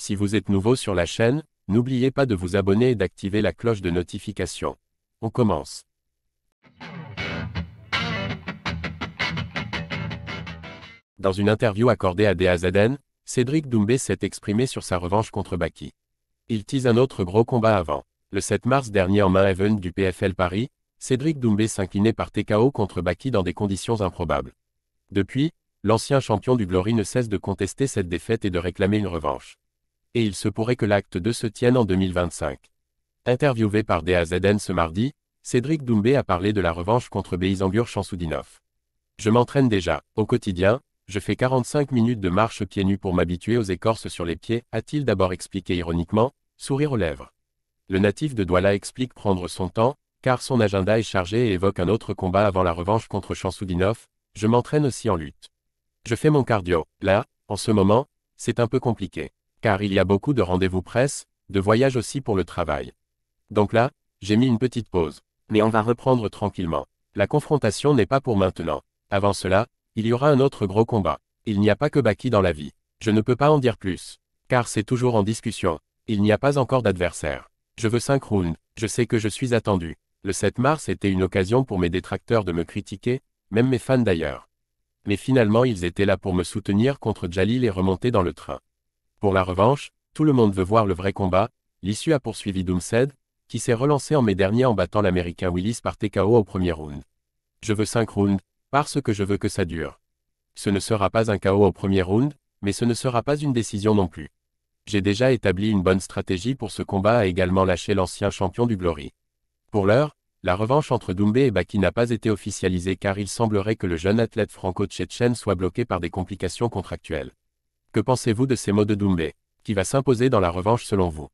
Si vous êtes nouveau sur la chaîne, n'oubliez pas de vous abonner et d'activer la cloche de notification. On commence. Dans une interview accordée à DAZN, Cédric Doumbé s'est exprimé sur sa revanche contre Baki. Il tease un autre gros combat avant. Le 7 mars dernier en main event du PFL Paris, Cédric Doumbé s'inclinait par TKO contre Baki dans des conditions improbables. Depuis, l'ancien champion du Glory ne cesse de contester cette défaite et de réclamer une revanche. Et il se pourrait que l'acte 2 se tienne en 2025. Interviewé par DAZN ce mardi, Cédric Doumbé a parlé de la revanche contre Beyzangur Shamsudinov. Je m'entraîne déjà, au quotidien, je fais 45 minutes de marche pieds nus pour m'habituer aux écorces sur les pieds, a-t-il d'abord expliqué ironiquement, sourire aux lèvres. Le natif de Douala explique prendre son temps, car son agenda est chargé et évoque un autre combat avant la revanche contre Shamsudinov. Je m'entraîne aussi en lutte. Je fais mon cardio. Là, en ce moment, c'est un peu compliqué. Car il y a beaucoup de rendez-vous presse, de voyages aussi pour le travail. Donc là, j'ai mis une petite pause. Mais on va reprendre tranquillement. La confrontation n'est pas pour maintenant. Avant cela, il y aura un autre gros combat. Il n'y a pas que Baki dans la vie. Je ne peux pas en dire plus. Car c'est toujours en discussion. Il n'y a pas encore d'adversaire. Je veux 5 rounds. Je sais que je suis attendu. Le 7 mars était une occasion pour mes détracteurs de me critiquer, même mes fans d'ailleurs. Mais finalement ils étaient là pour me soutenir contre Jalil et remonter dans le train. Pour la revanche, tout le monde veut voir le vrai combat. L'issue a poursuivi Doomsed, qui s'est relancé en mai dernier en battant l'américain Willis par TKO au premier round. Je veux 5 rounds, parce que je veux que ça dure. Ce ne sera pas un KO au premier round, mais ce ne sera pas une décision non plus. J'ai déjà établi une bonne stratégie pour ce combat, a également lâché l'ancien champion du Glory. Pour l'heure, la revanche entre Doumbé et Baki n'a pas été officialisée car il semblerait que le jeune athlète franco-tchétchène soit bloqué par des complications contractuelles. Que pensez-vous de ces mots de Doumbé? Qui va s'imposer dans la revanche selon vous?